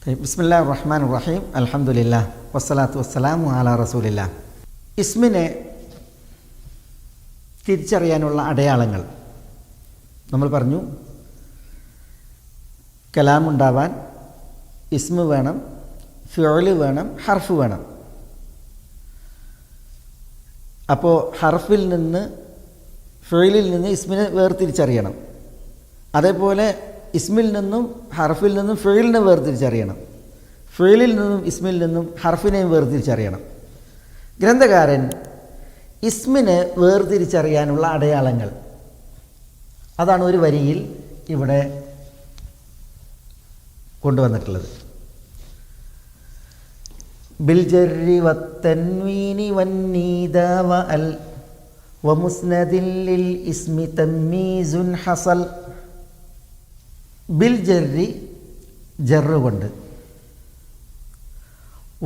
ബിസ്മില്ലാഹിർ റഹ്മാനിർ റഹീം അൽഹംദുലില്ലാഹ് വസ്സലാത്തു വസ്സലാമു അലാ റസൂലില്ലാഹ്. ഇസ്മിനെ തിരിച്ചറിയാനുള്ള അടയാളങ്ങൾ നമ്മൾ പറഞ്ഞു. കലാമുണ്ടാവാൻ ഇസ്മ് വേണം, ഫിഅല് വേണം, ഹർഫ് വേണം. അപ്പോൾ ഹർഫിൽ നിന്ന് ഫിഅലിൽ നിന്ന് ഇസ്മിനെ വേർതിരിച്ചറിയണം. അതേപോലെ ഇസ്മിൽ നിന്നും ഹർഫിൽ നിന്നും ഫിഅലിനെ വേർതിരിച്ചറിയണം. ഫിഅലിൽ നിന്നും ഇസ്മിൽ നിന്നും ഹർഫിനെയും വേർതിരിച്ചറിയണം. ഗ്രന്ഥകാരൻ ഇസ്മിനെ വേർതിരിച്ചറിയാനുള്ള അടയാളങ്ങൾ അതാണ് ഒരു വരിയിൽ ഇവിടെ കൊണ്ടുവന്നിട്ടുള്ളത്. ബിൽ ജർരി വത്തൻവീനി വന്നീദ വഅൽ വമുസ്നദിൽ ലിൽ ഇസ്മി തമ്മീസുൻ ഹസൽ. ബിൽ ജർരി ജർറ് കൊണ്ട്,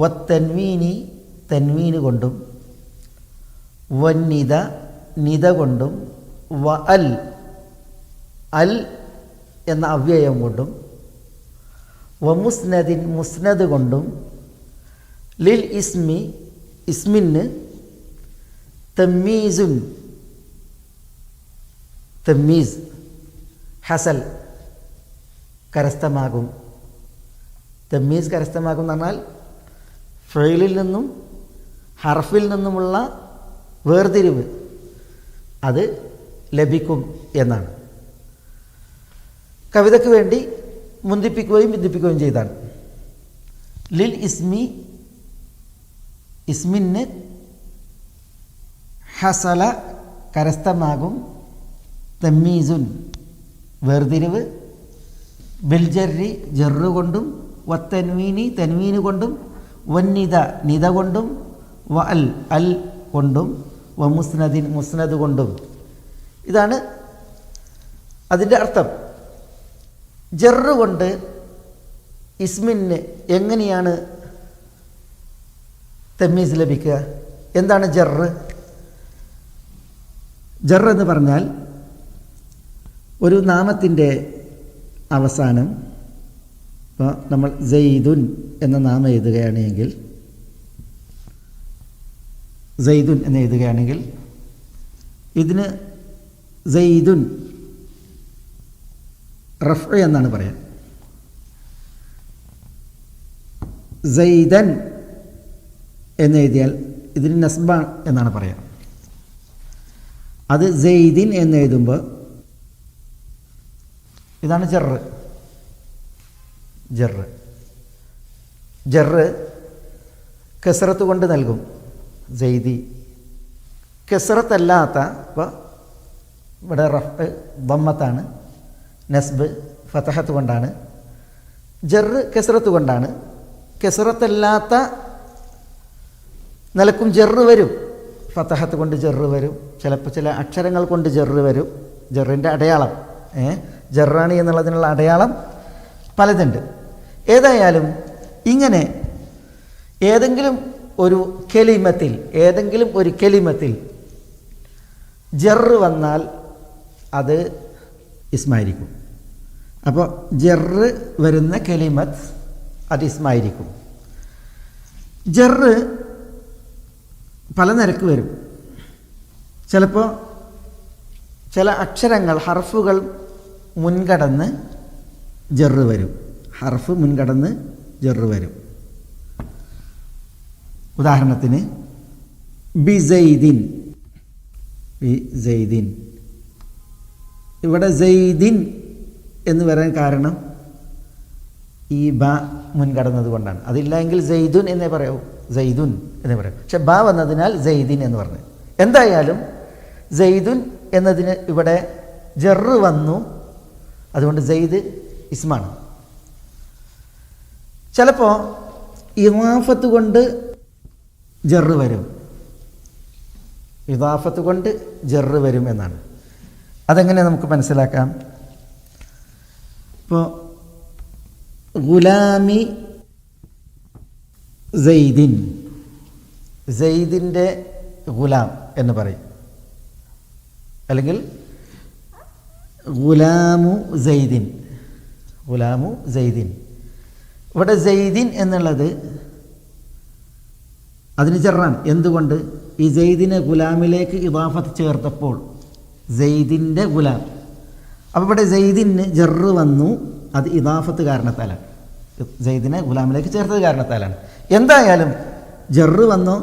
വത്തൻവീനി തൻവീന് കൊണ്ടും, വന്നിദ നിദ കൊണ്ടും, വഅൽ അൽ എന്ന അവ്യയം കൊണ്ടും, വമുസ്നദിൻ മുസ്നദ് കൊണ്ടും, ലിൽ ഇസ്മി ഇസ്മിന് തമ്മീസുൻ തമ്മീസ് ഹസൽ കരസ്ഥമാകും. തമ്മീസ് കരസ്ഥമാകും എന്ന് പറഞ്ഞാൽ ഫിഅലിൽ നിന്നും ഹർഫിൽ നിന്നുമുള്ള വേർതിരിവ് അത് ലഭിക്കും എന്നാണ്. കവിതയ്ക്ക് വേണ്ടി മുന്തിപ്പിക്കുകയും ബന്ധിപ്പിക്കുകയും ചെയ്താണ്. ലിൽ ഇസ്മി ഇസ്മിന് ഹസല കരസ്ഥമാകും, തമ്മീസുൻ വേർതിരിവ്, ബിൽ ജർരി ജർറ് കൊണ്ടും, വത്തൻവീനി തൻവീന് കൊണ്ടും, വന്നിദ നിദ കൊണ്ടും, വഅൽ അൽ കൊണ്ടും, വമുസ്നദിൻ മുസ്നദ് കൊണ്ടും. ഇതാണ് അതിൻ്റെ അർത്ഥം. ജർറ് കൊണ്ട് ഇസ്മിന് എങ്ങനെയാണ് തമ്മീസ് ലഭിക്കുക? എന്താണ് ജർറ്? ജർറ് എന്ന് പറഞ്ഞാൽ ഒരു നാമത്തിൻ്റെ അവസാനം, ഇപ്പോൾ നമ്മൾ സെയ്ദുൻ എന്ന നാമം എഴുതുകയാണെങ്കിൽ, സെയ്ദുൻ എന്ന് എഴുതുകയാണെങ്കിൽ ഇതിന് സെയ്ദുൻ റഫ് എന്നാണ് പറയാൻ. സെയ്ദൻ എന്ന് എഴുതിയാൽ ഇതിന് നസ്ബ എന്നാണ് പറയാൻ. അത് സെയ്ദിൻ എന്ന് എഴുതുമ്പോൾ ഇതാണ് ജർറ്. ജർറ് ജർറ് കസറത്ത് കൊണ്ട് നൽകും. സെയ്ദി കസറത്തല്ലാത്ത, ഇപ്പോൾ ഇവിടെ റഫ് ദമ്മത്താണ്, നസ്ബ് ഫതഹത്ത് കൊണ്ടാണ്, ജർറ് കസറത്ത് കൊണ്ടാണ്. കസറത്തല്ലാത്ത നിലക്കും ജർറ് വരും. ഫതഹത്ത് കൊണ്ട് ജർറ് വരും, ചിലപ്പോൾ ചില അക്ഷരങ്ങൾ കൊണ്ട് ജർറ് വരും. ജറിൻ്റെ അടയാളം ജറാണി എന്നുള്ളതിനുള്ള അടയാളം പലതുണ്ട്. ഏതായാലും ഇങ്ങനെ ഏതെങ്കിലും ഒരു കെലിമത്തിൽ ജർറ് വന്നാൽ അത് ഇസ്മായിരിക്കും. അപ്പോൾ ജർറ് വരുന്ന കെലിമത്ത് അത് ഇസ്മായിരിക്കും. ജർറ് പല നിരക്ക് വരും. ചിലപ്പോൾ ചില അക്ഷരങ്ങൾ ഹർഫുകൾ മുൻകടന്ന് ജർറ് വരും. ഹർഫ് മുൻകടന്ന് ജർറ് വരും. ഉദാഹരണത്തിന് ബി സെയ്ദിൻ. ഇവിടെ സെയ്ദിൻ എന്ന് വരാൻ കാരണം ഈ ബ മുൻകടന്നത് കൊണ്ടാണ്. അതില്ലെങ്കിൽ സെയ്ദുൻ എന്നേ പറയൂ, സെയ്ദുൻ എന്നേ പറയൂ. പക്ഷെ ബ വന്നതിനാൽ സെയ്ദിൻ എന്ന് പറഞ്ഞു. എന്തായാലും സെയ്ദുൻ എന്നതിന് ഇവിടെ ജർറ് വന്നു, അതുകൊണ്ട് സെയ്ദ് ഇസ്മാണ്. ചിലപ്പോൾ ഇദാഫത്ത് കൊണ്ട് ജർറ് വരും. ഇദാഫത്ത് കൊണ്ട് ജർറ് വരും എന്നാണ്. അതെങ്ങനെ നമുക്ക് മനസ്സിലാക്കാം? ഇപ്പോൾ ഗുലാമി സെയ്ദിൻ, സെയ്ദിൻ്റെ ഗുലാം എന്ന് പറയും. അല്ലെങ്കിൽ ഗുലാമു സെയ്ദിൻ, ഇവിടെ സെയ്ദിൻ എന്നുള്ളത് അതിന് ജറാണ്. എന്തുകൊണ്ട്? ഈ സെയ്ദിനെ ഗുലാമിലേക്ക് ഇദാഫത്ത് ചേർത്തപ്പോൾ സെയ്ദിൻ്റെ ഗുലാം. അപ്പോൾ ഇവിടെ സെയ്ദിന് ജറ് വന്നു, അത് ഇദാഫത്ത് കാരണത്താലാണ്. സെയ്ദിനെ ഗുലാമിലേക്ക് ചേർത്തത് കാരണത്താലാണ്. എന്തായാലും ജറ് വന്നോ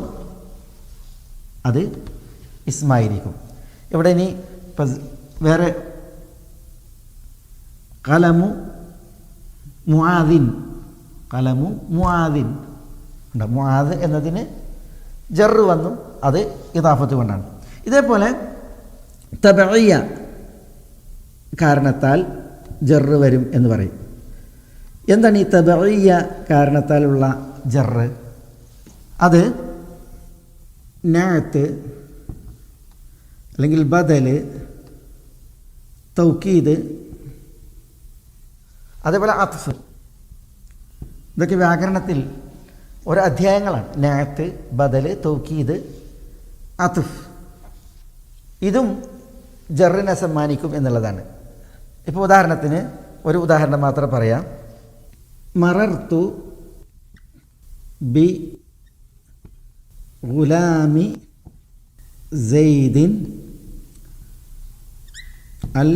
അത് ഇസ്മായിരിക്കും. ഇവിടെ ഇനി വേറെ കലമു മുആദിൻ, കലമു മുആദിൻ ഉണ്ട്. മുആദ് എന്നതിന് ജറ് വന്നു, അത് ഇദാഫത്ത് കൊണ്ടാണ്. ഇതേപോലെ തബഇയ്യ കാരണത്താൽ ജറ് വരും എന്ന് പറയും. എന്താണ് ഈ തബഇയ്യ കാരണത്താലുള്ള ജറ്? അത് നഅത്ത് അല്ലെങ്കിൽ ബദൽ, തൗക്കീദ്, അതേപോലെ അത്ഫ്, ഇതൊക്കെ വ്യാകരണത്തിൽ ഓരോ അധ്യായങ്ങളാണ്. നഅത്ത്, ബദൽ, തൗക്കീദ്, അത്ഫ്. ഇതും ജറിനെ സമ്മാനിക്കും എന്നുള്ളതാണ്. ഇപ്പോൾ ഉദാഹരണത്തിന് ഒരു ഉദാഹരണം മാത്രം പറയാം. മറർത്തു ബി ഗുലാമി സെയ്ദിൻ അൽ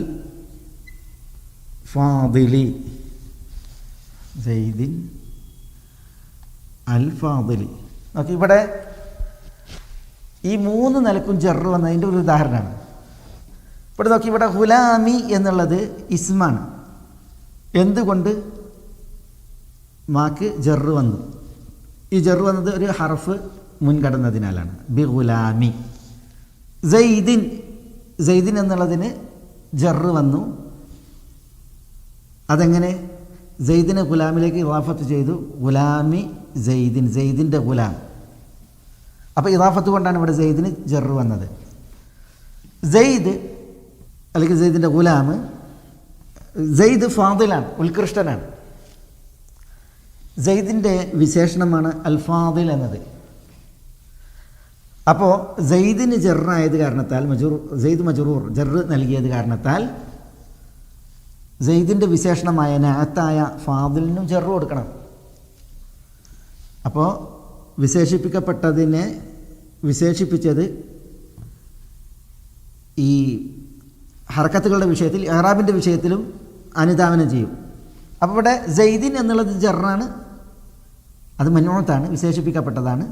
ഫാദിലി, സെയ്ദിൻ അൽ ഫാദിലി. നോക്കി, ഇവിടെ ഈ 3 നിലക്കും ജറ് വന്നതിൻ്റെ ഒരു ഉദാഹരണമാണ്. ഇവിടെ നോക്കി, ഇവിടെ ഗുലാമി എന്നുള്ളത് ഇസ്മാണ്. എന്തുകൊണ്ട്? മാക്ക് ജറ് വന്നു. ഈ ജറ് വന്നത് ഒരു ഹർഫ് മുൻകടന്നതിനാലാണ്. ബി ഗുലാമി. സെയ്ദിൻ, സെയ്ദിൻ എന്നുള്ളതിന് ജറ് വന്നു. അതെങ്ങനെ? സെയ്ദിനെ ഗുലാമിലേക്ക് ഇദാഫത്ത് ചെയ്തു. ഗുലാമി സെയ്ദിൻ, സെയ്ദിൻ്റെ ഗുലാം. അപ്പോൾ ഇദാഫത്ത് കൊണ്ടാണ് ഇവിടെ സെയ്ദിന് ജറ് വന്നത്. സെയ്ദ് അല്ലെങ്കിൽ സെയ്ദിൻ്റെ ഗുലാം, സെയ്ദ് ഫാദിലാണ്, ഉത്കൃഷ്ടനാണ്. സെയ്ദിൻ്റെ വിശേഷണമാണ് അൽ ഫാദിൽ എന്നത്. അപ്പോൾ സെയ്ദിന് ജറായത് കാരണത്താൽ, സെയ്ദ് മജ്റൂർ ജറ് നൽകിയത് കാരണത്താൽ സെയ്ദിൻ്റെ വിശേഷണമായ നഅത്തായ ഫാദിലിനും ജറ് കൊടുക്കണം. അപ്പോൾ വിശേഷിപ്പിക്കപ്പെട്ടതിനെ വിശേഷിപ്പിച്ചത് ഈ ഹർക്കത്തുകളുടെ വിഷയത്തിൽ, ഇഅ്റാബിൻ്റെ വിഷയത്തിലും അനുധാവനം ചെയ്യും. അപ്പോൾ ഇവിടെ സെയ്ദിൻ എന്നുള്ളത് ജറാണ്, അത് മൻഊത്താണ്, വിശേഷിപ്പിക്കപ്പെട്ടതാണ്.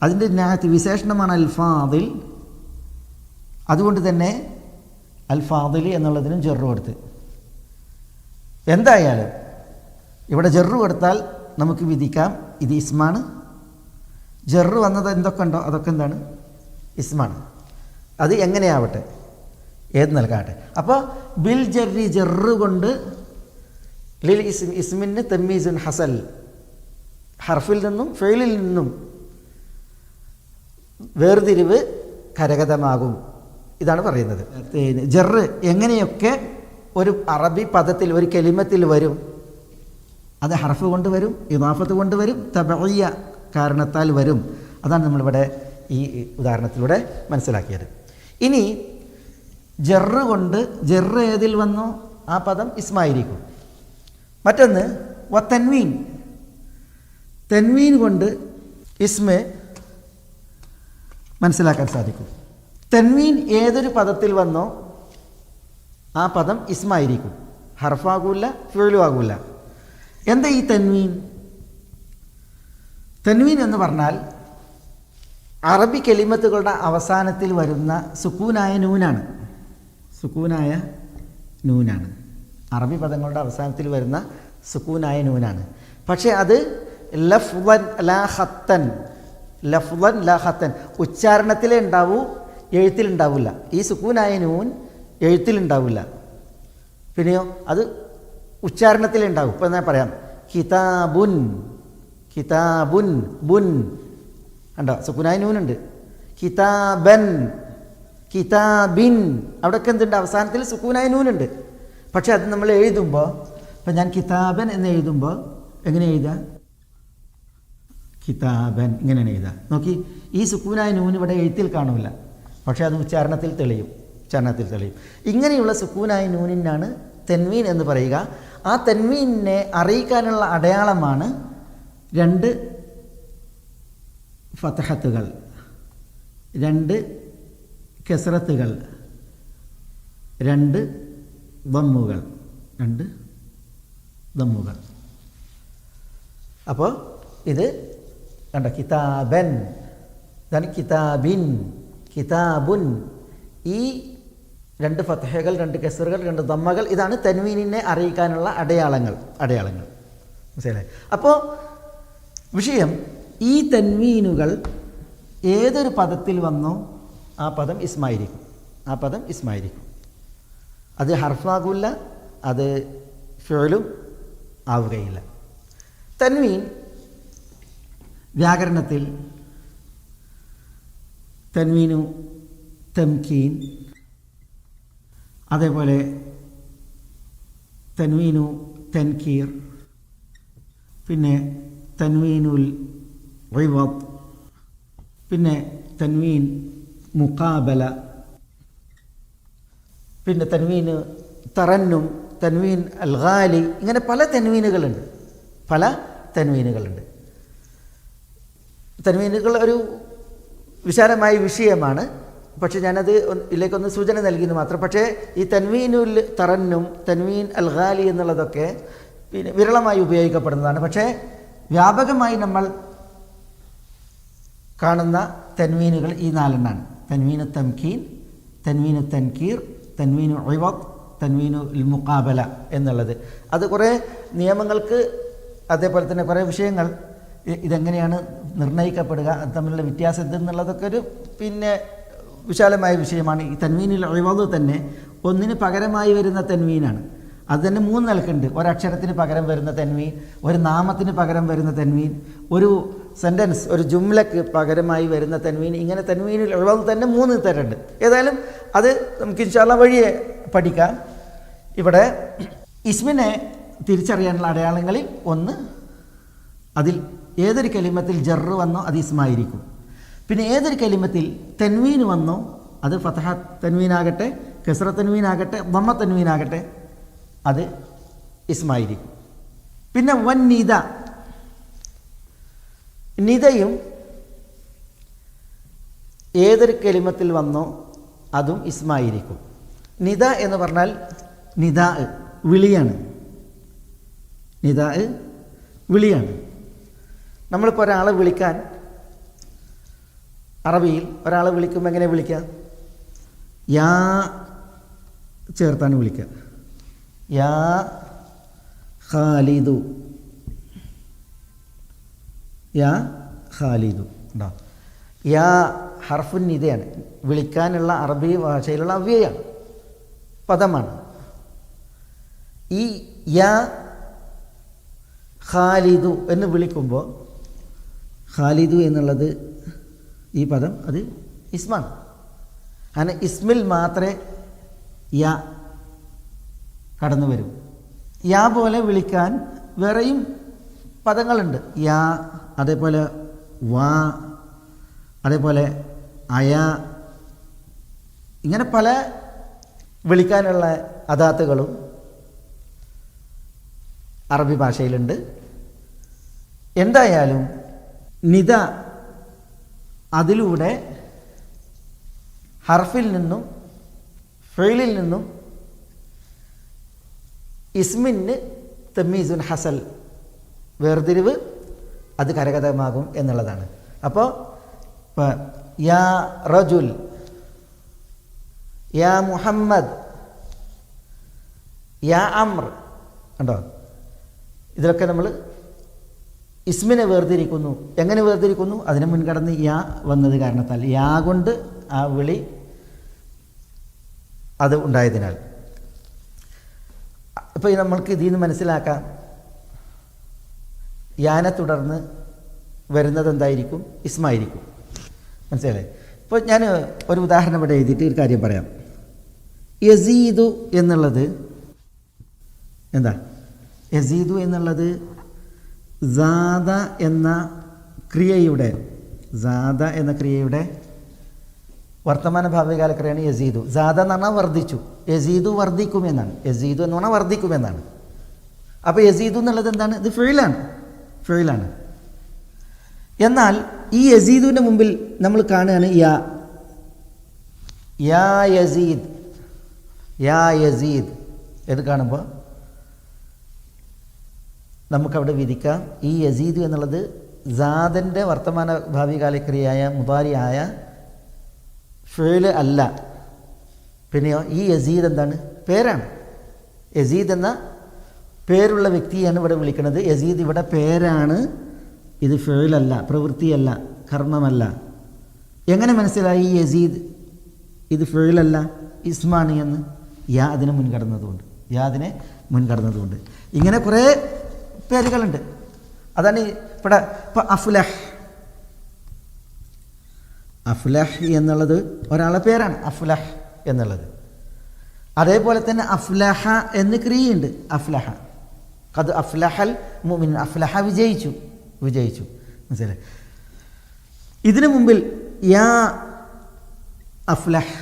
അതിൻ്റെ നഅത്ത് വിശേഷണമാണ് അൽ ഫാദിൽ. അതുകൊണ്ട് തന്നെ അൽ ഫാദിൽ എന്നുള്ളതിനും ജറ് കൊടുത്ത്. എന്തായാലും ഇവിടെ ജറ് കൊടുത്താൽ നമുക്ക് വിധിക്കാം ഇത് ഇസ്മാണ്. ജറ് വന്നത് എന്തൊക്കെ ഉണ്ടോ അതൊക്കെ എന്താണ്? ഇസ്മാണ്. അത് എങ്ങനെയാവട്ടെ, ഏത് നൽകാട്ടെ. അപ്പോൾ ബിൽ ജറി, ജറ് കൊണ്ട് ലിൽ ഇസ്മിന് തമ്മീസുൻ ഹസൽ, ഹർഫിൽ നിന്നും ഫെയിലിൽ നിന്നും വേർതിരിവ് കരഗതമാകും. ഇതാണ് പറയുന്നത്. ജറ് എങ്ങനെയൊക്കെ ഒരു അറബി പദത്തിൽ, ഒരു കലിമത്തിൽ വരും. അത് ഹർഫ് കൊണ്ട് വരും, ഇദാഫത്ത് കൊണ്ട് വരും, തബഇയ്യ കാരണത്താൽ വരും. അതാണ് നമ്മളിവിടെ ഈ ഉദാഹരണത്തിലൂടെ മനസ്സിലാക്കിയത്. ഇനി ജറ് കൊണ്ട്, ജറ് ഏതിൽ വന്നോ ആ പദം ഇസ്മായിരിക്കും. മറ്റൊന്ന് തൻവീൻ, തൻവീൻ കൊണ്ട് ഇസ്മ മനസ്സിലാക്കാൻ സാധിക്കും. തൻവീൻ ഏതൊരു പദത്തിൽ വന്നോ ആ പദം ഇസ്മായിരിക്കും, ഹർഫാകൂല, ഫിഅ്ലും ആകൂല. എന്താ ഈ തൻവീൻ? തൻവീൻ എന്ന് പറഞ്ഞാൽ അറബി കലിമത്തുകളുടെ അവസാനത്തിൽ വരുന്ന സുക്കൂനായ നൂനാണ്. സുക്കൂനായ നൂനാണ് അറബി പദങ്ങളുടെ അവസാനത്തിൽ വരുന്ന സുക്കൂനായ നൂനാണ്. പക്ഷേ അത് ലഫ്ളൻ ലാ ഖത്തൻ, ലഫ്ളൻ ലാ ഖത്തൻ, ഉച്ചാരണത്തിലേ ഉണ്ടാവൂ, എഴുത്തിലുണ്ടാവില്ല. ഈ സുക്കൂനായ നൂൻ എഴുത്തിലുണ്ടാവില്ല, പിന്നെയോ അത് ഉച്ചാരണത്തിലേ ഉണ്ടാവും. ഇപ്പോൾ ഞാൻ പറയാം, കിതാബുൻ, കിതാബുൻ, ബുൻ ഉണ്ടോ, സുക്കൂനായ നൂനുണ്ട്. കിതാബൻ, കിതാബിൻ, അവിടെയൊക്കെ എന്തുണ്ട്? അവസാനത്തിൽ സുക്കൂനായ നൂനുണ്ട്. പക്ഷെ അത് നമ്മൾ എഴുതുമ്പോൾ, ഇപ്പം ഞാൻ കിതാബൻ എന്ന് എഴുതുമ്പോൾ എങ്ങനെ എഴുതാം? കിതാബൻ ഇങ്ങനെയാണ് എഴുതുക. നോക്കി, ഈ സുക്കൂനായ നൂന് ഇവിടെ എഴുത്തിൽ കാണില്ല, പക്ഷേ അത് ഉച്ചാരണത്തിൽ തെളിയും, ഉച്ചാരണത്തിൽ തെളിയും. ഇങ്ങനെയുള്ള സുക്കൂനായ നൂനിനാണ് തൻവീൻ എന്ന് പറയുക. ആ തൻവീനിനെ അറിയിക്കാനുള്ള അടയാളമാണ് 2 ഫതഹത്തുകൾ, 2 കെസ്റത്തുകൾ, 2 ദമ്മുകൾ, 2 ദമ്മുകൾ. അപ്പോൾ ഇത് കണ്ട കിതാബൻ, ഇതാണ് കിതാബിൻ, കിതാബുൻ. ഈ 2 ഫതഹകൾ, 2 കെസ്റുകൾ, 2 ദമ്മകൾ, ഇതാണ് തൻവീനിനെ അറിയിക്കാനുള്ള അടയാളങ്ങൾ. മനസ്സിലായി? അപ്പോൾ വിഷയം, ഈ തൻവീനുകൾ ഏതൊരു പദത്തിൽ വന്നോ ആ പദം ഇസ്മായിരിക്കും. അത് ഹർഫാകില്ല, അത് ഫിഅലും ആവുകയില്ല. തൻവീൻ വ്യാകരണത്തിൽ തൻവീനു തംകീൻ, അതേപോലെ തൻവീനു തൻകീർ, പിന്നെ തൻവീനുൽ ഇവദ്, പിന്നെ തൻവീൻ മുഖാബല, പിന്നെ തൻവീന് തറന്നും, തൻവീൻ അൽ ഗാലി, ഇങ്ങനെ പല തൻവീനുകളുണ്ട്. തൻവീനുകൾ ഒരു വിശാലമായ വിഷയമാണ്. പക്ഷെ ഞാനത് ഇതിലേക്കൊന്ന് സൂചന നൽകിയെന്ന് മാത്രം. പക്ഷേ ഈ തൻവീനുൽ തറന്നും, തൻവീൻ അൽ ഗാലി എന്നുള്ളതൊക്കെ പിന്നെ വിരളമായി ഉപയോഗിക്കപ്പെടുന്നതാണ്. പക്ഷേ വ്യാപകമായി നമ്മൾ കാണുന്ന തൻവീനുകൾ ഈ 4 എണ്ണമാണ്. തൻവീനു തംകീൻ, തൻവീനു തൻകീർ, തൻവീനു ഇവദ്, തൻവീനു മുഖാബല എന്നുള്ളത്. അത് കുറേ നിയമങ്ങൾക്ക്, അതേപോലെ തന്നെ കുറേ വിഷയങ്ങൾ, ഇതെങ്ങനെയാണ് നിർണ്ണയിക്കപ്പെടുക, അത് തമ്മിലുള്ള വ്യത്യാസം എന്തെന്നുള്ളതൊക്കെ ഒരു പിന്നെ വിശാലമായ വിഷയമാണ്. ഈ തൻവീനുൽ ഇവദ് തന്നെ ഒന്നിന് പകരമായി വരുന്ന തൻവീനാണ്. അത് തന്നെ 3 നിലക്കുണ്ട്. ഒരക്ഷരത്തിന് പകരം വരുന്ന തൻവീൻ, ഒരു നാമത്തിന് പകരം വരുന്ന തൻവീൻ, ഒരു സെൻറ്റൻസ്, ഒരു ജുംലക്ക് പകരമായി വരുന്ന തൻവീൻ. ഇങ്ങനെ തൻവീനുൽ ഇവദ് തന്നെ 3 തരമുണ്ട്. ഏതായാലും അത് നമുക്ക് ഇൻഷാ അല്ലാഹ് വഴിയെ പഠിക്കാം. ഇവിടെ ഇസ്മിനെ തിരിച്ചറിയാനുള്ള അടയാളങ്ങളിൽ ഒന്ന്, അതിൽ ഏതൊരു കലിമത്തിൽ ജർറ് വന്നോ അത് ഇസ്മായിരിക്കും. പിന്നെ ഏതൊരു കലിമത്തിൽ തൻവീൻ വന്നോ അത് ഫതഹ തൻവീനാകട്ടെ, കസ്റ തൻവീനാകട്ടെ, ദമ്മ തൻവീനാകട്ടെ, അത് ഇസ്മായിരിക്കും. പിന്നെ വന്നിദ, നിദയും ഏതൊരു കലിമത്തിൽ വന്നോ അതും ഇസ്മായിരിക്കും. നിദ എന്ന് പറഞ്ഞാൽ നിദാ വിളിയാണ്. നിദാ വിളിയാണ്. നമ്മളിപ്പോൾ ഒരാളെ വിളിക്കാൻ, അറബിയിൽ ഒരാളെ വിളിക്കുമ്പോൾ എങ്ങനെ വിളിക്കാം? യാ ചേർത്താണ് വിളിക്കുക. യാ ഖാലിദു, യാ ഖാലിദു ഉണ്ടോ? യാ ഹർഫുൻ നിദയാണ്, വിളിക്കാനുള്ള അറബി ഭാഷയിലുള്ള അവ്യയാണ്, പദമാണ്. ഈ യാ ഖാലിദു എന്ന് വിളിക്കുമ്പോൾ ഖാലിദു എന്നുള്ളത് ഈ പദം അത് ഇസ്മാണ്. അങ്ങനെ ഇസ്മിൽ മാത്രമേ യാ കടന്നു വരും. യാ പോലെ വിളിക്കാൻ വേറെയും പദങ്ങളുണ്ട്. യാ, അതേപോലെ വാ, അതേപോലെ അയ, ഇങ്ങനെ പല വിളിക്കാനുള്ള അദാത്തുകളും അറബി ഭാഷയിലുണ്ട്. എന്തായാലും നിദ അതിലൂടെ ഹർഫിൽ നിന്നും ഫെയിലിൽ നിന്നും ഇസ്മിന് തമീസുൻ ഹസൽ, വേർതിരിവ്, അത് കരഗതമാകും എന്നുള്ളതാണ്. അപ്പോൾ യാ റജുൽ, യാ മുഹമ്മദ്, യാ അമ്ർ ഉണ്ടോ? ഇതിലൊക്കെ നമ്മൾ ഇസ്മിനെ വേർതിരിക്കുന്നു. എങ്ങനെ വേർതിരിക്കുന്നു? അതിന് മുൻകടന്ന് യാ വന്നത് കാരണത്താൽ, യാ കൊണ്ട് ആ വിളി അത് ഉണ്ടായതിനാൽ. ഇപ്പോൾ നമ്മൾക്ക് ഇതിൽ നിന്ന് മനസ്സിലാക്കാം, യാനെ തുടർന്ന് വരുന്നത് എന്തായിരിക്കും? ഇസ്മായിരിക്കും. മനസ്സിലായി? ഇപ്പോൾ ഞാൻ ഒരു ഉദാഹരണം ഇവിടെ എഴുതിയിട്ട് ഒരു കാര്യം പറയാം. യസീദു എന്നുള്ളത് എന്താ? യസീദു എന്നുള്ളത് സാദ എന്ന ക്രിയയുടെ വർത്തമാന ഭാവികാല ക്രിയയാണ് യസീദു. സാദ എന്ന് പറഞ്ഞാൽ വർദ്ധിച്ചു, യസീദു വർദ്ധിക്കുമെന്നാണ്. യസീദു എന്ന് പറഞ്ഞാൽ വർദ്ധിക്കുമെന്നാണ്. അപ്പോൾ യസീദു എന്നുള്ളത് എന്താണ്? ഇത് ഫിഇലാണ്. എന്നാൽ ഈ യസീദുവിൻ്റെ മുമ്പിൽ നമ്മൾ കാണുകയാണ് യാ യസീദ് എന്ന് കാണുമ്പോൾ നമുക്കവിടെ വിധിക്കാം ഈ യസീദ് എന്നുള്ളത് സാദൻ്റെ വർത്തമാന ഭാവികാലക്രിയയായ മുതാരിയായ ഫിഇൽ അല്ല. പിന്നെയോ ഈ യസീദ് എന്താണ്? പേരാണ്. യസീദ് എന്ന പേരുള്ള വ്യക്തിയാണ് ഇവിടെ വിളിക്കുന്നത്. യസീദ് ഇവിടെ പേരാണ്, ഇത് ഫിഇലല്ല, പ്രവൃത്തിയല്ല, കർമ്മമല്ല. എങ്ങനെ മനസ്സിലായി ഈ യസീദ് ഇത് ഫിഇലല്ല ഇസ്മാണ് എന്ന്? അതിനെ മുൻകടന്നതുകൊണ്ട്. ഇങ്ങനെ കുറേ പേരുകളുണ്ട്. അതാണ് ഇവിടെ ഇപ്പോൾ അഫ്ലഹ് എന്നുള്ളത് ഒരാളുടെ പേരാണ്, അഫ്ലഹ് എന്നുള്ളത്. അതേപോലെ തന്നെ അഫ്ലഹ എന്ന് ക്രിയയുണ്ട്. ഖദ് അഫ്ലഹൽ മുഅ്മിനൂൻ, അഫ്ലഹ വിജയിച്ചു. മനസ്സിലായി? ഇതിനു മുമ്പിൽ യാ അഫ്ലഹ്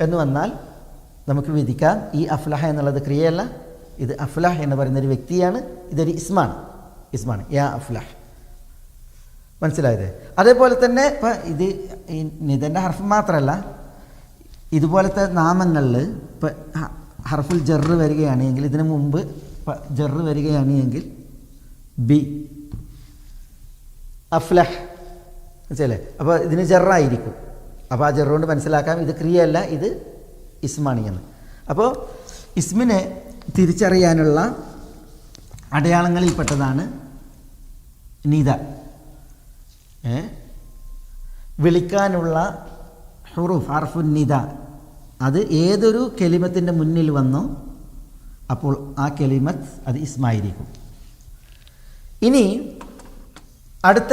എന്ന് വന്നാൽ നമുക്ക് വിധിക്കാം ഈ അഫ്ലഹ എന്നുള്ളത് ക്രിയയല്ല, ഇത് അഫ്ലഹ് എന്ന് പറയുന്നൊരു വ്യക്തിയാണ്, ഇതൊരു ഇസ്മാണ് യാ അഫ്ലഹ്. മനസ്സിലായത്? അതേപോലെ തന്നെ ഇപ്പം ഇത് നിദൻ്റെ ഹർഫ് മാത്രമല്ല, ഇതുപോലത്തെ നാമങ്ങളിൽ ഇപ്പം ഹർഫുൽ ജറ് വരികയാണെങ്കിൽ, ഇതിനു മുമ്പ് ജറ് വരികയാണെങ്കിൽ ബി അഫ്ലഹ് മനസ്സിലല്ലേ? അപ്പോൾ ഇതിന് ജറായിരിക്കും. അപ്പോൾ ആ ജറ് കൊണ്ട് മനസ്സിലാക്കാം ഇത് ക്രിയയല്ല, ഇത് ഇസ്മാണ് എന്ന്. അപ്പോൾ ഇസ്മിനെ തിരിച്ചറിയാനുള്ള അടയാളങ്ങളിൽപ്പെട്ടതാണ് നിദ. വിളിക്കാനുള്ള ഹുറൂഫ് ഹർഫുൻ നിദ, അത് ഏതൊരു കെലിമത്തിൻ്റെ മുന്നിൽ വന്നോ അപ്പോൾ ആ കെലിമത്ത് അത് ഇസ്മായിരിക്കും. ഇനി അടുത്ത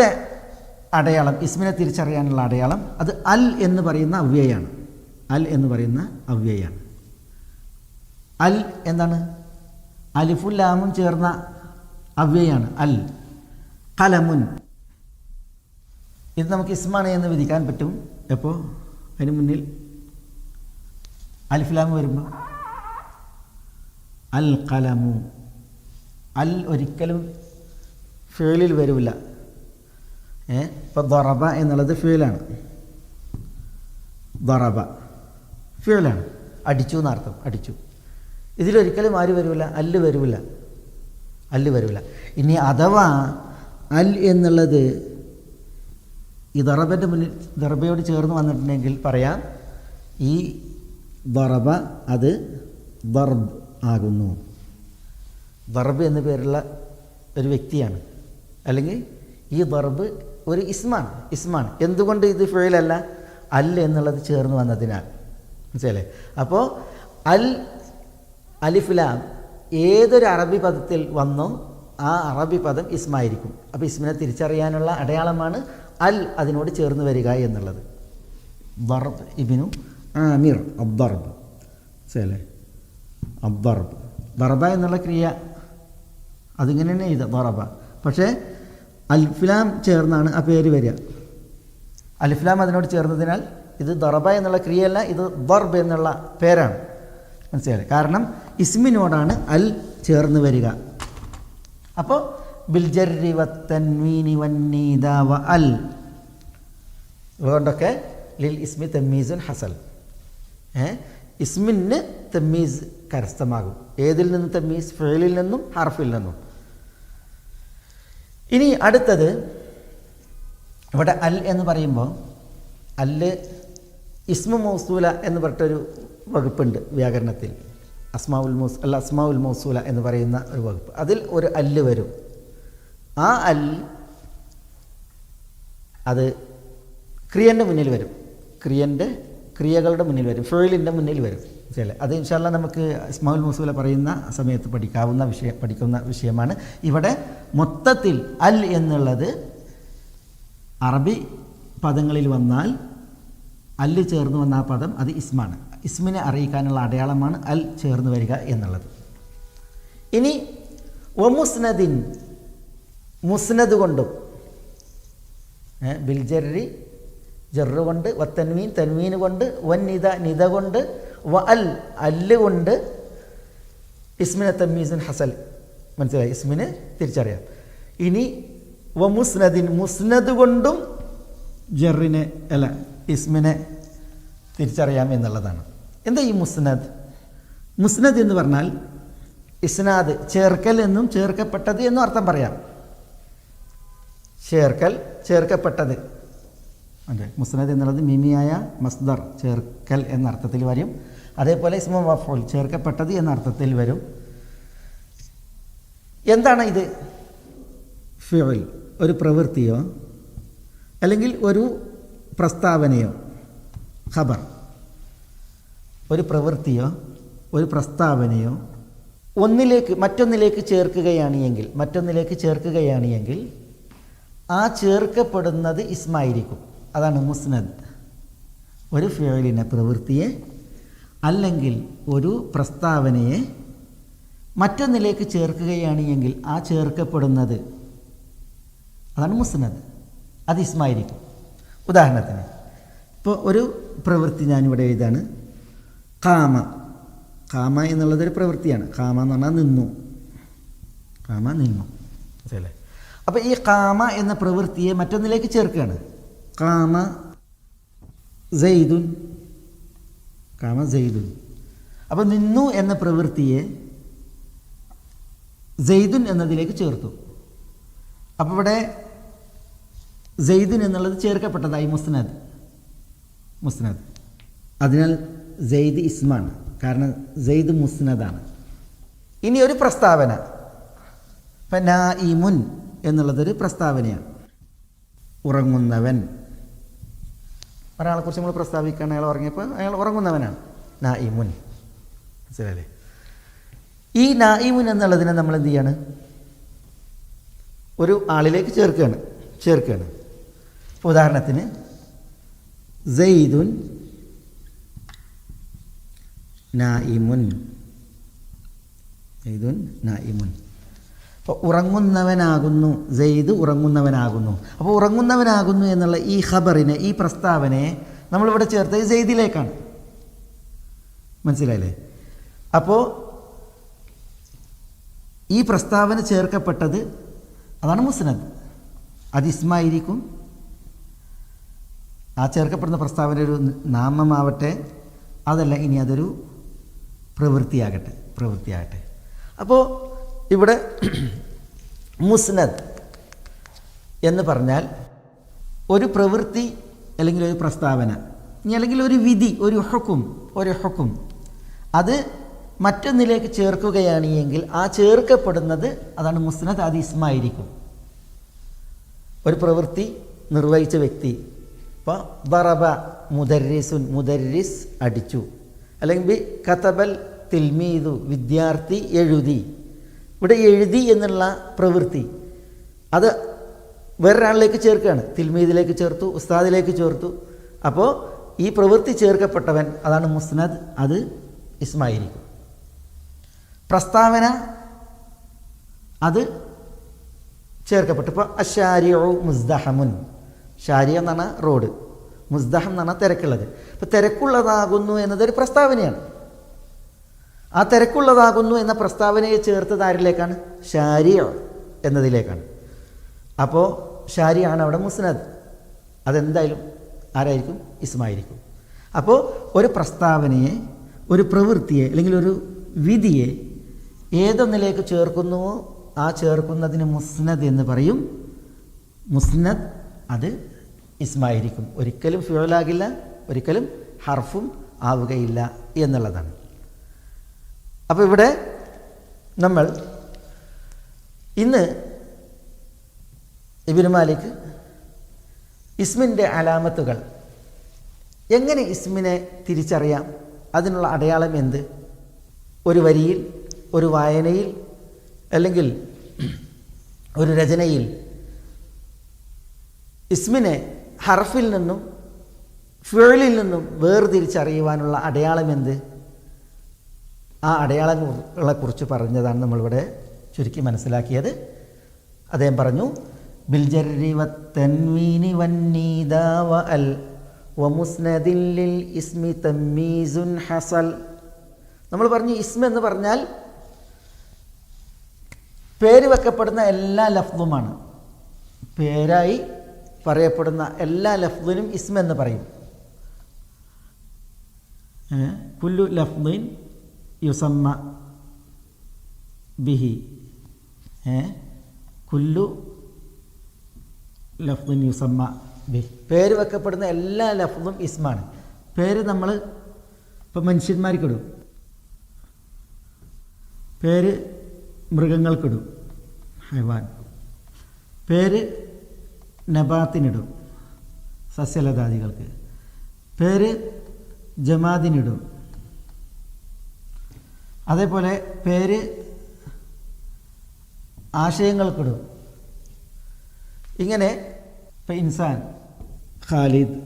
അടയാളം, ഇസ്മിനെ തിരിച്ചറിയാനുള്ള അടയാളം, അത് അൽ എന്ന് പറയുന്ന അവ്യയാണ്. അൽ എന്താണ്? അലിഫും ലാമും ചേർന്ന അവ്യയാണ് അൽ. കലമുൻ, ഇത് നമുക്ക് ഇസ്മാണ് എന്ന് വിധിക്കാൻ പറ്റും. എപ്പോൾ? അതിന് മുന്നിൽ അലിഫ് ലാം വരുമ്പോൾ അൽ കലമു. അൽ ഒരിക്കലും ഫിഇലിൽ വരില്ല. ഇപ്പോൾ ദറബ എന്നുള്ളത് ഫിഇലാണ്. ഫിഇലാണ്, അടിച്ചു എന്നർത്ഥം, അടിച്ചു. ഇതിലൊരിക്കലും ആര് വരില്ല? അല്ല് വരില്ല. ഇനി അഥവാ അൽ എന്നുള്ളത് ഈ ദറബൻ്റെ മുന്നിൽ ദറബയോട് ചേർന്ന് വന്നിട്ടുണ്ടെങ്കിൽ പറയാം ഈ ദറബ അത് ദർബ് ആകുന്നു. ദർബ് എന്ന പേരുള്ള ഒരു വ്യക്തിയാണ്, അല്ലെങ്കിൽ ഈ ദർബ് ഒരു ഇസ്മാണ്. എന്തുകൊണ്ട് ഇത് ഫിഇലല്ല? അൽ എന്നുള്ളത് ചേർന്ന് വന്നതിനാൽ. മനസ്സിലല്ലേ? അപ്പോൾ അലിഫ് ലാം ഏതൊരു അറബി പദത്തിൽ വന്നോ ആ അറബി പദം ഇസ്മായിരിക്കും. അപ്പോൾ ഇസ്മിനെ തിരിച്ചറിയാനുള്ള അടയാളമാണ് അൽ അതിനോട് ചേർന്ന് വരിക എന്നുള്ളത്. ദർബ് ഇബ്നു ആമിർ അദ്ദർബ്. ശരിയല്ലേ? അദ്ദർബ്, ദർബ എന്നുള്ള ക്രിയ അതിങ്ങനെ തന്നെ ഇത് ദറബ. പക്ഷേ അൽഫ്ലാം ചേർന്നാണ് ആ പേര് വരിക. അൽഫ്ലാം അതിനോട് ചേർന്നതിനാൽ ഇത് ദറബ എന്നുള്ള ക്രിയയല്ല, ഇത് ദർബ് എന്നുള്ള പേരാണ്. മനസ്സിലായി? കാരണം ഇസ്മിനോടാണ് അൽ ചേർന്ന് വരിക. അപ്പോൾ ബിൽജറി വത്തൻവീനി വന്നീദ വ അൽ അതുകൊണ്ടൊക്കെ ലിൽ ഇസ്മി തമ്മീസുൻ ഹസൽ. ഇസ്മിന് തമ്മീസ് കരസ്ഥമാകും. ഏതിൽ നിന്നും തമ്മീസ്? ഫിഇലിൽ നിന്നും ഹർഫിൽ നിന്നും. ഇനി അടുത്തത്, ഇവിടെ അൽ എന്ന് പറയുമ്പോൾ അല്ല് ഇസ്മു മൗസൂല എന്ന് പറഞ്ഞിട്ടൊരു വകുപ്പുണ്ട് വ്യാകരണത്തിൽ. അസ്മാഉൽ മൗസൂല എന്ന് പറയുന്ന ഒരു വകുപ്പ്. അതിൽ ഒരു അല്ല് വരും. ആ അൽ അത് ക്രിയൻ്റെ മുന്നിൽ വരും, ക്രിയകളുടെ മുന്നിൽ വരും, ഫിഇലിൻ്റെ മുന്നിൽ വരും. ശരി, അത് ഇൻഷാ അല്ലാഹ് നമുക്ക് അസ്മാഉൽ മൗസൂല പറയുന്ന സമയത്ത് പഠിക്കുന്ന വിഷയമാണ്. ഇവിടെ മൊത്തത്തിൽ അൽ എന്നുള്ളത് അറബി പദങ്ങളിൽ വന്നാൽ അല്ല് ചേർന്ന് വന്ന ആ പദം അത് ഇസ്മാണ്. ഇസ്മിനെ അറിയിക്കാനുള്ള അടയാളമാണ് അൽ ചേർന്ന് വരിക എന്നുള്ളത്. ഇനി വമുസ്നദിൻ, മുസ്നദ് കൊണ്ടും, ബിൽജറി ജറ് കൊണ്ട്, വത്തൻവീൻ തൻവീൻ കൊണ്ട്, വന്നിദ നിദ കൊണ്ട്, വ അൽ അല്ല് കൊണ്ട് ഇസ്മിനെ തമ്മീസുൻ ഹസൽ മനസ്സിലായി, ഇസ്മിന് തിരിച്ചറിയാം. ഇനി മുസ്നദിൻ, മുസ്നദ് കൊണ്ടും ജറിനെ അല്ല ഇസ്മിനെ തിരിച്ചറിയാം എന്നുള്ളതാണ്. എന്താ ഈ മുസ്നദ്? മുസ്നദ് എന്ന് പറഞ്ഞാൽ ഇസ്നാദ്, ചേർക്കൽ എന്നും ചേർക്കപ്പെട്ടത് എന്നും അർത്ഥം പറയാം. ചേർക്കൽ, ചേർക്കപ്പെട്ടത്. അതെ, മുസ്നദ് എന്നുള്ളത് മിമിയായ മസ്ദർ, ചേർക്കൽ എന്ന അർത്ഥത്തിൽ വരും. അതേപോലെ ഇസ്മു മഫ്ഊൽ, ചേർക്കപ്പെട്ടത് എന്ന അർത്ഥത്തിൽ വരും. എന്താണ് ഇത്? ഫിഉൽ, ഒരു പ്രവൃത്തിയോ അല്ലെങ്കിൽ ഒരു പ്രസ്താവനയോ. ഖബർ, ഒരു പ്രവൃത്തിയോ ഒരു പ്രസ്താവനയോ മറ്റൊന്നിലേക്ക് ചേർക്കുകയാണ് എങ്കിൽ ആ ചേർക്കപ്പെടുന്നത് ഇസ്മായിരിക്കും. അതാണ് മുസ്നദ്. ഒരു ഫിഉലിനെ, പ്രവൃത്തിയെ അല്ലെങ്കിൽ ഒരു പ്രസ്താവനയെ മറ്റൊന്നിലേക്ക് ചേർക്കുകയാണ് എങ്കിൽ ആ ചേർക്കപ്പെടുന്നത് അതാണ് മുസ്നദ്, അത് ഇസ്മായിരിക്കും. ഉദാഹരണത്തിന് ഇപ്പോൾ ഒരു പ്രവൃത്തി ഞാനിവിടെ എഴുതാണ്. ഖാമ, ഖാമ എന്നുള്ളതൊരു പ്രവൃത്തിയാണ്. ഖാമ എന്ന് പറഞ്ഞാൽ നിന്നു, ഖാമ നിന്നു, മനസ്സിലല്ലേ? അപ്പോൾ ഈ ഖാമ എന്ന പ്രവൃത്തിയെ മറ്റൊന്നിലേക്ക് ചേർക്കുകയാണ്. ഖാമ സൈദുൻ, ഖാമ സൈദുൻ. അപ്പോൾ നിന്നു എന്ന പ്രവൃത്തിയെ സൈദുൻ എന്നതിലേക്ക് ചേർത്തു. അപ്പോൾ ഇവിടെ സൈദുൻ എന്നുള്ളത് ചേർക്കപ്പെട്ടതായി മുസ്നദ്. അതിനാൽ സെയ്ദ് ഇസ്മാണ്, കാരണം സെയ്ദ് മുസ്നദാണ്. ഇനി ഒരു പ്രസ്താവന, ഇപ്പം നായിമുൻ എന്നുള്ളതൊരു പ്രസ്താവനയാണ്. ഉറങ്ങുന്നവൻ. ഒരാളെക്കുറിച്ച് നമ്മൾ പ്രസ്താവിക്കുകയാണ്, അയാൾ ഉറങ്ങിയപ്പോൾ അയാൾ ഉറങ്ങുന്നവനാണ്, നായിമുൻ. മനസ്സിലല്ലേ? ഈ നായിമുൻ എന്നുള്ളതിനെ നമ്മൾ എന്ത് ചെയ്യാണ്? ഒരു ആളിലേക്ക് ചേർക്കുകയാണ്. ഉദാഹരണത്തിന് സെയ്ദുൻ നായിമുൻ, സെയ്ദുൻ നായിമുൻ. അപ്പോൾ ഉറങ്ങുന്നവനാകുന്നു, സെയ്ദ് ഉറങ്ങുന്നവനാകുന്നു. അപ്പോൾ ഉറങ്ങുന്നവനാകുന്നു എന്നുള്ള ഈ ഖബറിനെ, ഈ പ്രസ്താവനയെ നമ്മളിവിടെ ചേർത്തത് സെയ്ദിലേക്കാണ്. മനസ്സിലായില്ലേ? അപ്പോൾ ഈ പ്രസ്താവന ചേർക്കപ്പെട്ടത് അതാണ് മുസ്നദ്, അത് ഇസ്മായിരിക്കും. ആ ചേർക്കപ്പെടുന്ന പ്രസ്താവന ഒരു നാമമാവട്ടെ, അതല്ല ഇനി അതൊരു പ്രവൃത്തിയാകട്ടെ. അപ്പോൾ ഇവിടെ മുസ്നദ് എന്ന് പറഞ്ഞാൽ ഒരു പ്രവൃത്തി അല്ലെങ്കിൽ ഒരു പ്രസ്താവന, അല്ലെങ്കിൽ ഒരു വിധി, ഒരു ഹുക്കും അത് മറ്റൊന്നിലേക്ക് ചേർക്കുകയാണ് എങ്കിൽ ആ ചേർക്കപ്പെടുന്നത് അതാണ് മുസ്നദ്, അത് ഇസ്മായിരിക്കും. ഒരു പ്രവൃത്തി നിർവഹിച്ച വ്യക്തി, ഇപ്പോൾ ദറബ മുദർരിസുൻ, മുദർരിസ് അടിച്ചു, അല്ലെങ്കിൽ കതബൽ തിൽമീദു, വിദ്യാർത്ഥി എഴുതി. ഇവിടെ എഴുതി എന്നുള്ള പ്രവൃത്തി അത് വേറൊരാളിലേക്ക് ചേർക്കുകയാണ്. തിൽമീദിലേക്ക് ചേർത്തു, ഉസ്താദിലേക്ക് ചേർത്തു. അപ്പോൾ ഈ പ്രവൃത്തി ചേർക്കപ്പെട്ടവൻ അതാണ് മുസ്നദ്, അത് ഇസ്മായിരിക്കും. പ്രസ്താവന അത് ചേർക്കപ്പെട്ടു. ഇപ്പോൾ അശാരിഉ മുസ്ദഹമുൻ, ഷാരിയ എന്ന് പറഞ്ഞാൽ റോഡ്, മുസ്ദഹം എന്ന് പറഞ്ഞാൽ തിരക്കുള്ളത്. ഇപ്പോൾ തിരക്കുള്ളതാകുന്നു എന്നതൊരു പ്രസ്താവനയാണ്. ആ തിരക്കുള്ളതാകുന്നു എന്ന പ്രസ്താവനയെ ചേർത്തത് ആരിലേക്കാണ്? ഷാരിയ എന്നതിലേക്കാണ്. അപ്പോൾ ഷാരിയാണ് അവിടെ മുസ്നദ്, അതെന്തായാലും ആരായിരിക്കും? ഇസ്മായിരിക്കും. അപ്പോൾ ഒരു പ്രസ്താവനയെ, ഒരു പ്രവൃത്തിയെ അല്ലെങ്കിൽ ഒരു വിധിയെ ഏതൊന്നിലേക്ക് ചേർക്കുന്നുവോ ആ ചേർക്കുന്നതിന് മുസ്നദ് എന്ന് പറയും. മുസ്നദ് അത് ഇസ്മായിരിക്കും, ഒരിക്കലും ഫിഉലാകില്ല, ഒരിക്കലും ഹർഫും ആവുകയില്ല എന്നുള്ളതാണ്. അപ്പോൾ ഇവിടെ നമ്മൾ ഇന്ന് ഇബ്നു മാലിക് ഇസ്മിൻ്റെ അലാമത്തുകൾ, എങ്ങനെ ഇസ്മിനെ തിരിച്ചറിയാം, അതിനുള്ള അടയാളം എന്ത്, ഒരു വരിയിൽ, ഒരു വായനയിൽ, അല്ലെങ്കിൽ ഒരു രചനയിൽ ഇസ്മിനെ ഹർഫിൽ നിന്നും ഫിഉലിൽ നിന്നും വേർതിരിച്ചറിയുവാനുള്ള അടയാളം എന്ത്, ആ അടയാളങ്ങളെക്കുറിച്ച് പറഞ്ഞതാണ് നമ്മളിവിടെ ചുരുക്കി മനസ്സിലാക്കിയത്. അദ്ദേഹം പറഞ്ഞു, ബിൽജർരി വത്തൻവീനി വന്നീദ വഅൽ വമുസ്നദിൻ ലിൽ ഇസ്മി തമ്മീസുൻ ഹസൽ. നമ്മൾ പറഞ്ഞു ഇസ്മ എന്ന് പറഞ്ഞാൽ പേര് വെക്കപ്പെടുന്ന എല്ലാ ലഫ്ലുമാണ്. പേരായി പറയപ്പെടുന്ന എല്ലാ ലഫ്ലിനും ഇസ്മ എന്ന് പറയും. കുല്ലു ലഫ്ലിൻ യുസമ്മ ബിഹി, കുല്ലു ലഫ്ലിൻ യുസമ്മ ബിഹി. പേര് വെക്കപ്പെടുന്ന എല്ലാ ലഫ്ലും ഇസ്മാണ്. പേര് നമ്മൾ ഇപ്പോൾ മനുഷ്യന്മാർക്കിടും, പേര് മൃഗങ്ങൾക്കിടും, ഹൈവാൻ. പേര് നബാത്തിനിടും, സസ്യലതാദികൾക്ക്. പേര് ജമാദിനിടും. അതേപോലെ പേര് ആശയങ്ങൾക്കിടും. ഇങ്ങനെ ഇപ്പം ഇൻസാൻ, ഖാലിദ്,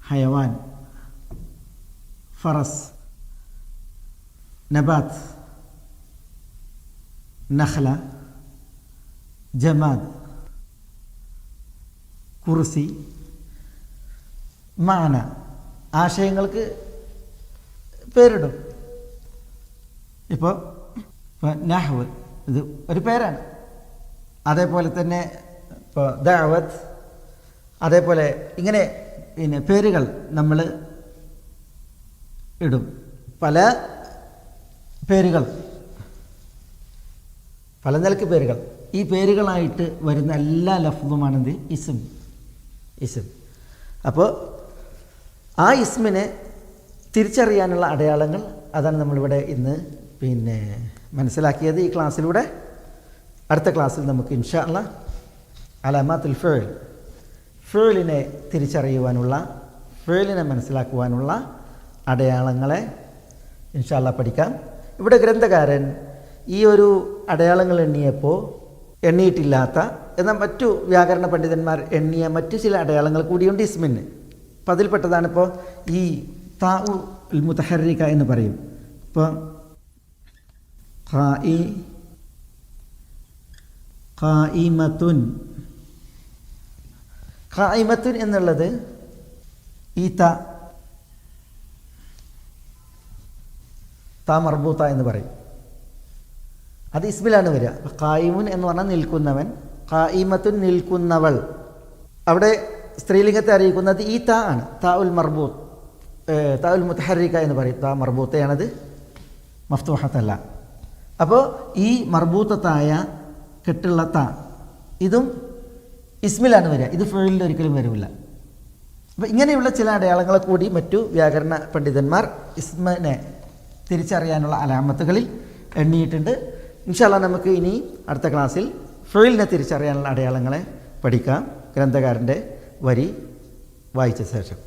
ഹയവാൻ, ഫറസ്, നബാത്ത്, നഖ്ല, ജമാദ്, കുർസി, മാന, ആശയങ്ങൾക്ക് പേരിടും. ഇപ്പോൾ നഹ്വ് ഇത് ഒരു പേരാണ്. അതേപോലെ തന്നെ ഇപ്പോൾ ദഅവത്ത്, അതേപോലെ ഇങ്ങനെ പിന്നെ പേരുകൾ നമ്മൾ ഇടും. പല പേരുകൾ, പല നിലക്ക് പേരുകൾ. ഈ പേരുകളായിട്ട് വരുന്ന എല്ലാ ലഫ്ലുമാണെന്ത്? ഇസ്ം. ഇസ്ം. അപ്പോൾ ആ ഇസ്മിനെ തിരിച്ചറിയാനുള്ള അടയാളങ്ങൾ അതാണ് നമ്മളിവിടെ ഇന്ന് പിന്നെ മനസ്സിലാക്കിയത് ഈ ക്ലാസ്സിലൂടെ. അടുത്ത ക്ലാസ്സിൽ നമുക്ക് ഇൻഷാ അല്ലാഹ് അലാമാത്തുൽ ഫിഅൽ, ഫിഅലിനെ തിരിച്ചറിയുവാനുള്ള, ഫിഅലിനെ മനസ്സിലാക്കുവാനുള്ള അടയാളങ്ങളെ ഇൻഷാ അല്ലാഹ് പഠിക്കാം. ഇവിടെ ഗ്രന്ഥകാരൻ ഈ ഒരു അടയാളങ്ങൾ എണ്ണിയിട്ടില്ലാത്ത എന്നാൽ മറ്റു വ്യാകരണ പണ്ഡിതന്മാർ എണ്ണിയ മറ്റു ചില അടയാളങ്ങൾ കൂടിയുണ്ട് ഇസ്മിന്. അപ്പം അതിൽപ്പെട്ടതാണ് ഇപ്പോൾ ഈ താഉ ഉൽ മുതഹർരിക എന്ന് പറയും. ഇപ്പോൾ ഖായിമത്തുൻ, ഖായിമത്തുൻ എന്നുള്ളത് ഈ താ മർബൂത്ത എന്ന് പറയും. അത് ഇസ്മിലാണ് വരിക. ഖായിമുൻ എന്ന് പറഞ്ഞാൽ നിൽക്കുന്നവൻ, ഖായിമത്തുൻ നിൽക്കുന്നവൾ. അവിടെ സ്ത്രീലിംഗത്തെ അറിയിക്കുന്നത് ഈ താ ആണ്. താ ഉൽ മർബൂത്ത്, താ ഉൽ മുതഹർരിക എന്ന് പറയും. താ മർബൂത്തയാണത്, മഫ്തൂഹത്തല്ല. അപ്പോൾ ഈ മർബൂത്തത്തായ കെട്ടുള്ള താ ഇതും ഇസ്മിലാണ് വരിക. ഇത് ഫിഅലിൽ ഒരിക്കലും വരില്ല. അപ്പോൾ ഇങ്ങനെയുള്ള ചില അടയാളങ്ങളെ കൂടി മറ്റു വ്യാകരണ പണ്ഡിതന്മാർ ഇസ്മിനെ തിരിച്ചറിയാനുള്ള അലാമത്തുകളിൽ എണ്ണിയിട്ടുണ്ട്. ഇൻഷാ അല്ലാഹ് നമുക്ക് ഇനി അടുത്ത ക്ലാസ്സിൽ ഫിഅലിനെ തിരിച്ചറിയാനുള്ള അടയാളങ്ങളെ പഠിക്കാം, ഗ്രന്ഥകാരൻ്റെ വരി വായിച്ച ശേഷം.